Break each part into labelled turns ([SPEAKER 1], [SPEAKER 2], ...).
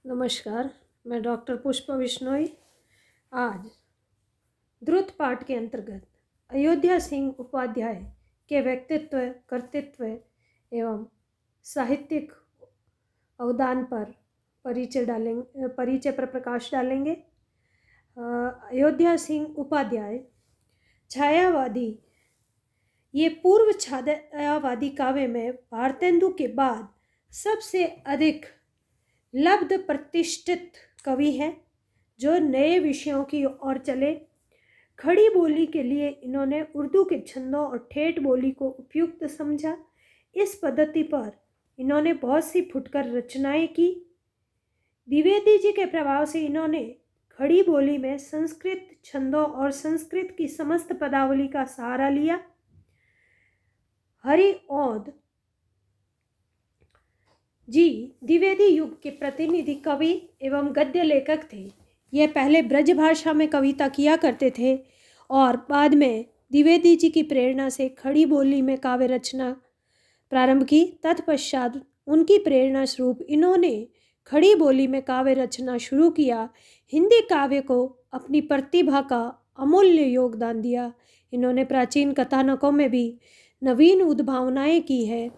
[SPEAKER 1] नमस्कार। मैं डॉक्टर पुष्पा बिश्नोई आज द्रुत पाठ के अंतर्गत अयोध्या सिंह उपाध्याय के व्यक्तित्व, कर्तृत्व एवं साहित्यिक अवदान पर परिचय पर प्रकाश डालेंगे। अयोध्या सिंह उपाध्याय छायावादी, ये पूर्व छायावादी काव्य में भारतेंदु के बाद सबसे अधिक लब्ध प्रतिष्ठित कवि हैं जो नए विषयों की ओर चले। खड़ी बोली के लिए इन्होंने उर्दू के छंदों और ठेठ बोली को उपयुक्त समझा। इस पद्धति पर इन्होंने बहुत सी फुटकर रचनाएं की। द्विवेदी जी के प्रभाव से इन्होंने खड़ी बोली में संस्कृत छंदों और संस्कृत की समस्त पदावली का सहारा लिया। हरिऔध जी द्विवेदी युग के प्रतिनिधि कवि एवं गद्य लेखक थे। ये पहले ब्रज भाषा में कविता किया करते थे और बाद में द्विवेदी जी की प्रेरणा से खड़ी बोली में काव्य रचना प्रारंभ की। तत्पश्चात उनकी प्रेरणा स्वरूप इन्होंने खड़ी बोली में काव्य रचना शुरू किया। हिंदी काव्य को अपनी प्रतिभा का अमूल्य योगदान दिया। इन्होंने प्राचीन कथानकों में भी नवीन उद्भावनाएं की है।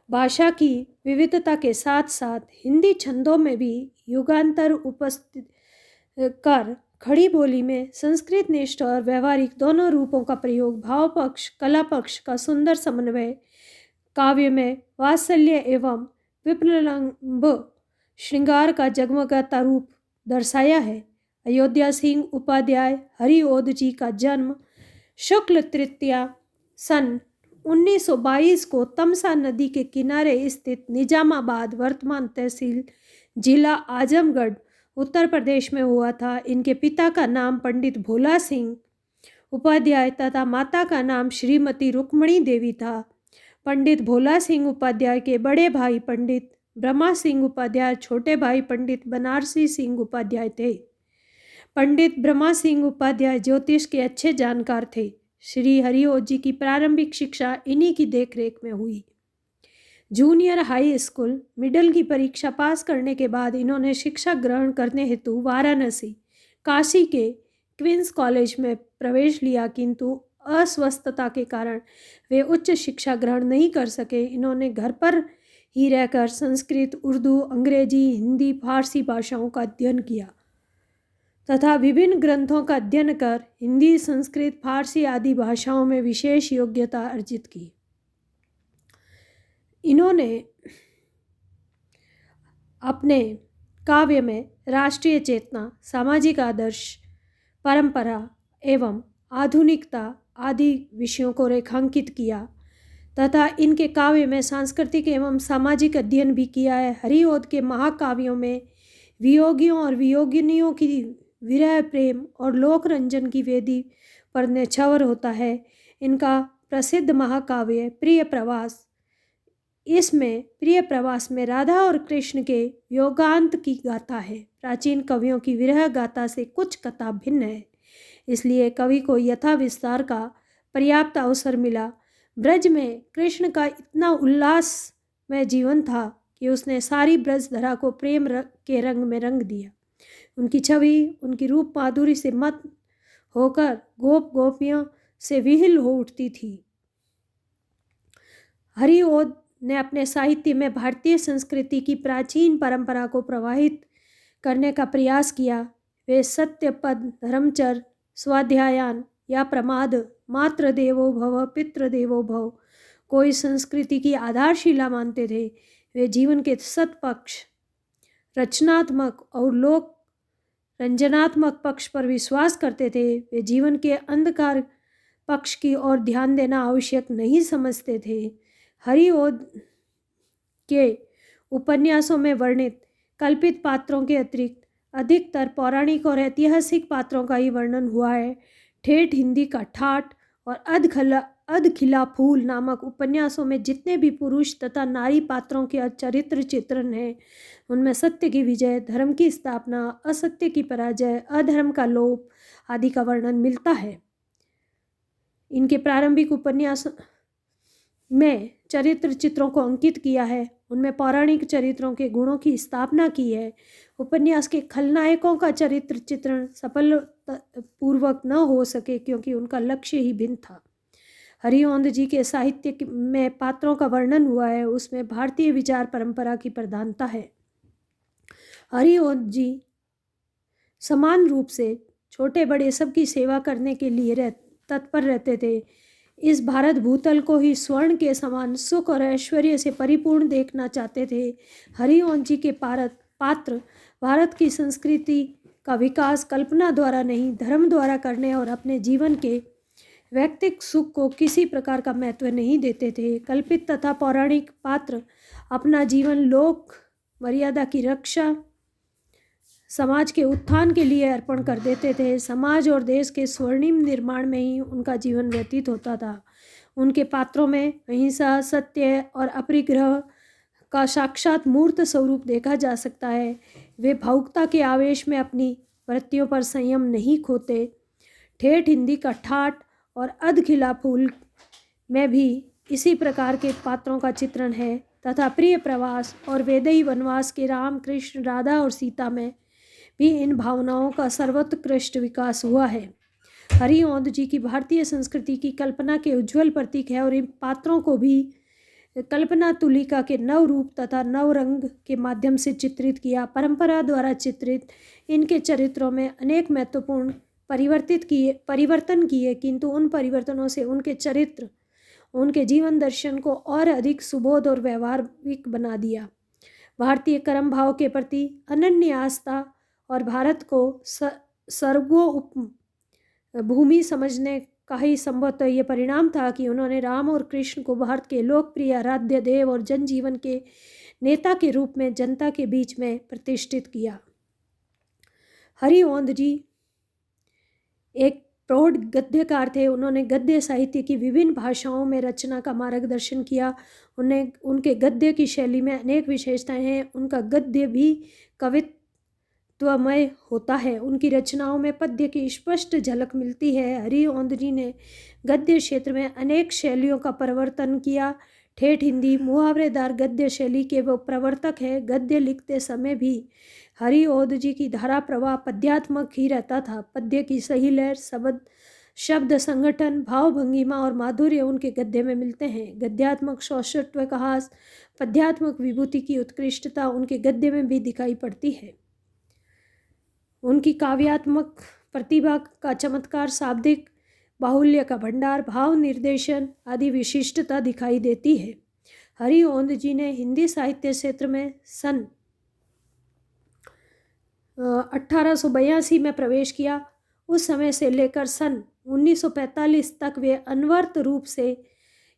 [SPEAKER 1] भाषा की विविधता के साथ साथ हिंदी छंदों में भी युगांतर उपस्थित कर खड़ी बोली में संस्कृत निष्ठ और व्यवहारिक दोनों रूपों का प्रयोग, भाव पक्ष कला पक्ष का सुंदर समन्वय, काव्य में वात्सल्य एवं विप्लंब श्रृंगार का जगमगाता रूप दर्शाया है। अयोध्या सिंह उपाध्याय हरिऔध जी का जन्म शुक्ल तृतीया सन 1922 को तमसा नदी के किनारे स्थित निजामाबाद, वर्तमान तहसील, जिला आजमगढ़, उत्तर प्रदेश में हुआ था। इनके पिता का नाम पंडित भोला सिंह उपाध्याय तथा माता का नाम श्रीमती रुक्मणी देवी था। पंडित भोला सिंह उपाध्याय के बड़े भाई पंडित ब्रह्मा सिंह उपाध्याय, छोटे भाई पंडित बनारसी सिंह उपाध्याय थे। पंडित ब्रह्मा सिंह उपाध्याय ज्योतिष के अच्छे जानकार थे। श्री हरिऔध जी की प्रारंभिक शिक्षा इन्हीं की देखरेख में हुई। जूनियर हाई स्कूल मिडिल की परीक्षा पास करने के बाद इन्होंने शिक्षा ग्रहण करने हेतु वाराणसी, काशी के क्वींस कॉलेज में प्रवेश लिया, किंतु अस्वस्थता के कारण वे उच्च शिक्षा ग्रहण नहीं कर सके। इन्होंने घर पर ही रहकर संस्कृत, उर्दू, अंग्रेजी, हिंदी, फारसी भाषाओं का अध्ययन किया तथा विभिन्न ग्रंथों का अध्ययन कर हिंदी, संस्कृत, फारसी आदि भाषाओं में विशेष योग्यता अर्जित की। इन्होंने अपने काव्य में राष्ट्रीय चेतना, सामाजिक आदर्श, परंपरा एवं आधुनिकता आदि विषयों को रेखांकित किया तथा इनके काव्य में सांस्कृतिक एवं सामाजिक अध्ययन भी किया है। हरिऔध के महाकाव्यों में वियोगियों और वियोगिनियों की विरह, प्रेम और लोक रंजन की वेदी पर न्यौछावर होता है। इनका प्रसिद्ध महाकाव्य प्रिय प्रवास, इसमें प्रिय प्रवास में राधा और कृष्ण के योगांत की गाथा है। प्राचीन कवियों की विरह गाथा से कुछ कथा भिन्न है, इसलिए कवि को यथा विस्तार का पर्याप्त अवसर मिला। ब्रज में कृष्ण का इतना उल्लास में जीवन था कि उसने सारी ब्रजधरा को प्रेम के रंग में रंग दिया। उनकी छवि, उनकी रूप माधुरी से मत होकर गोप गोपियों से विहिल हो उठती थी। हरिऔध ने अपने साहित्य में भारतीय संस्कृति की प्राचीन परंपरा को प्रवाहित करने का प्रयास किया। वे सत्यपद, धर्मचर्य, स्वाध्यायन या प्रमाद, मातृ देवो भव, पितृ देवो भव को इस संस्कृति की आधारशिला मानते थे। वे जीवन के सत्पक्ष, रचनात्मक और लोक रंजनात्मक पक्ष पर विश्वास करते थे। वे जीवन के अंधकार पक्ष की ओर ध्यान देना आवश्यक नहीं समझते थे। हरिऔध के उपन्यासों में वर्णित कल्पित पात्रों के अतिरिक्त अधिकतर पौराणिक और ऐतिहासिक पात्रों का ही वर्णन हुआ है। ठेठ हिंदी का ठाठ और अधखिला फूल नामक उपन्यासों में जितने भी पुरुष तथा नारी पात्रों के चरित्र चित्रण हैं, उनमें सत्य की विजय, धर्म की स्थापना, असत्य की पराजय, अधर्म का लोप आदि का वर्णन मिलता है। इनके प्रारंभिक उपन्यास में चरित्र चित्रों को अंकित किया है, उनमें पौराणिक चरित्रों के गुणों की स्थापना की है। उपन्यास के खलनायकों का चरित्र चित्रण सफल पूर्वक न हो सके क्योंकि उनका लक्ष्य ही भिन्न था। हरिओंद जी के साहित्य में पात्रों का वर्णन हुआ है, उसमें भारतीय विचार परंपरा की प्रधानता है। हरिओंद जी समान रूप से छोटे बड़े सबकी सेवा करने के लिए तत्पर रहते थे। इस भारत भूतल को ही स्वर्ण के समान सुख और ऐश्वर्य से परिपूर्ण देखना चाहते थे। हरिओंद जी के पात्र भारत की संस्कृति का विकास कल्पना द्वारा नहीं, धर्म द्वारा करने और अपने जीवन के व्यक्तिगत सुख को किसी प्रकार का महत्व नहीं देते थे। कल्पित तथा पौराणिक पात्र अपना जीवन लोक मर्यादा की रक्षा, समाज के उत्थान के लिए अर्पण कर देते थे। समाज और देश के स्वर्णिम निर्माण में ही उनका जीवन व्यतीत होता था। उनके पात्रों में अहिंसा, सत्य और अपरिग्रह का साक्षात मूर्त स्वरूप देखा जा सकता है। वे भावुकता के आवेश में अपनी वृत्तियों पर संयम नहीं खोते। ठेठ हिंदी का ठाठ और अधखिला फूल में भी इसी प्रकार के पात्रों का चित्रण है तथा प्रिय प्रवास और वेदई वनवास के राम, कृष्ण, राधा और सीता में भी इन भावनाओं का सर्वोत्कृष्ट विकास हुआ है। हरिओंद जी की भारतीय संस्कृति की कल्पना के उज्ज्वल प्रतीक है और इन पात्रों को भी कल्पना तुलिका के नव रूप तथा नव रंग के माध्यम से चित्रित किया। परंपरा द्वारा चित्रित इनके चरित्रों में अनेक महत्वपूर्ण परिवर्तन किए, किंतु उन परिवर्तनों से उनके चरित्र, उनके जीवन दर्शन को और अधिक सुबोध और व्यवहारिक बना दिया। भारतीय कर्म भाव के प्रति अनन्य आस्था और भारत को सर्वोपरि भूमि समझने का ही संभवतः यह परिणाम था कि उन्होंने राम और कृष्ण को भारत के लोकप्रिय आराध्य देव और जनजीवन के नेता के रूप में जनता के बीच में प्रतिष्ठित किया। हरिओंद जी एक प्रौढ़ गद्यकार थे। उन्होंने गद्य साहित्य की विभिन्न भाषाओं में रचना का मार्गदर्शन किया। उनके गद्य की शैली में अनेक विशेषताएं हैं। उनका गद्य भी कवित्वमय होता है। उनकी रचनाओं में पद्य की स्पष्ट झलक मिलती है। हरिओंद जी ने गद्य क्षेत्र में अनेक शैलियों का प्रवर्तन किया। ठेठ हिंदी मुहावरेदार गद्य शैली के वो प्रवर्तक है। गद्य लिखते समय भी हरिओंद जी की धारा प्रवाह पद्यात्मक ही रहता था। पद्य की सही लहर, शब्द संगठन, भाव भंगिमा और माधुर्य उनके गद्य में मिलते हैं। गद्यात्मक सौष्ठव का हास, पद्यात्मक विभूति की उत्कृष्टता उनके गद्य में भी दिखाई पड़ती है। उनकी काव्यात्मक प्रतिभा का चमत्कार, शाब्दिक बाहुल्य का भंडार, भाव निर्देशन आदि विशिष्टता दिखाई देती है। हरिओंद जी ने हिंदी साहित्य क्षेत्र में सन 1882 में प्रवेश किया। उस समय से लेकर सन 1945 तक वे अनवरत रूप से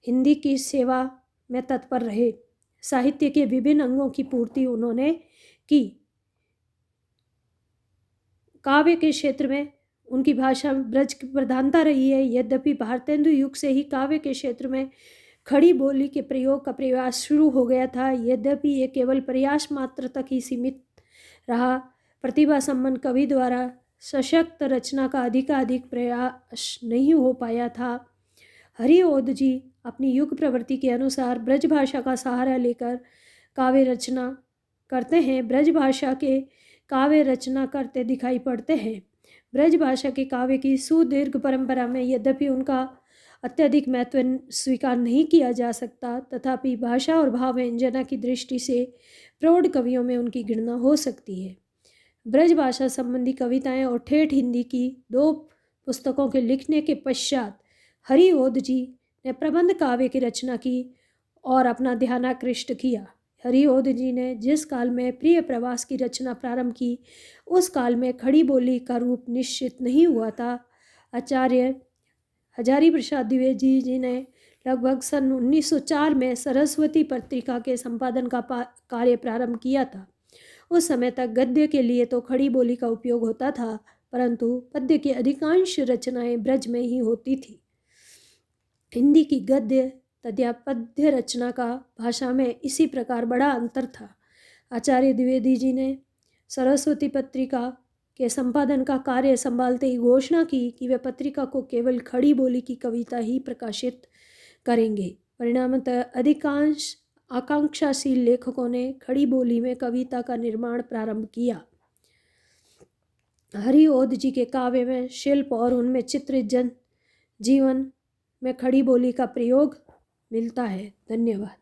[SPEAKER 1] हिंदी की सेवा में तत्पर रहे। साहित्य के विभिन्न अंगों की पूर्ति उन्होंने की। काव्य के क्षेत्र में उनकी भाषा ब्रज की प्रधानता रही है। यद्यपि भारतेंदु युग से ही काव्य के क्षेत्र में खड़ी बोली के प्रयोग का प्रयास शुरू हो गया था, यद्यपि ये केवल प्रयास मात्र तक ही सीमित रहा। प्रतिभा संपन्न कवि द्वारा सशक्त रचना का अधिकाधिक प्रयास नहीं हो पाया था। हरिओंद जी अपनी युग प्रवृत्ति के अनुसार ब्रज भाषा का सहारा लेकर काव्य रचना करते हैं। ब्रज भाषा के काव्य रचना करते दिखाई पड़ते हैं। ब्रज भाषा के काव्य की सुदीर्घ परंपरा में यद्यपि उनका अत्यधिक महत्व स्वीकार नहीं किया जा सकता, तथापि भाषा और भाव व्यंजना की दृष्टि से प्रौढ़ कवियों में उनकी गणना हो सकती है। ब्रज भाषा संबंधी कविताएं और ठेठ हिंदी की 2 पुस्तकों के लिखने के पश्चात हरिओंद जी ने प्रबंध काव्य की रचना की और अपना ध्यान आकृष्ट किया। हरिओंद जी ने जिस काल में प्रिय प्रवास की रचना प्रारंभ की, उस काल में खड़ी बोली का रूप निश्चित नहीं हुआ था। आचार्य हजारी प्रसाद द्विवेदी जी ने लगभग सन 1904 में सरस्वती पत्रिका के संपादन का कार्य प्रारंभ किया था। उस समय तक गद्य के लिए तो खड़ी बोली का उपयोग होता था, परंतु पद्य की अधिकांश रचनाएं ब्रज में ही होती थी। हिंदी की गद्य तथा पद्य रचना का भाषा में इसी प्रकार बड़ा अंतर था। आचार्य द्विवेदी जी ने सरस्वती पत्रिका के संपादन का कार्य संभालते ही घोषणा की कि वे पत्रिका को केवल खड़ी बोली की कविता ही प्रकाशित करेंगे। परिणामतः अधिकांश आकांक्षाशील लेखकों ने खड़ी बोली में कविता का निर्माण प्रारंभ किया। हरिओद जी के काव्य में शिल्प और उनमें चित्रित जन जीवन में खड़ी बोली का प्रयोग मिलता है। धन्यवाद।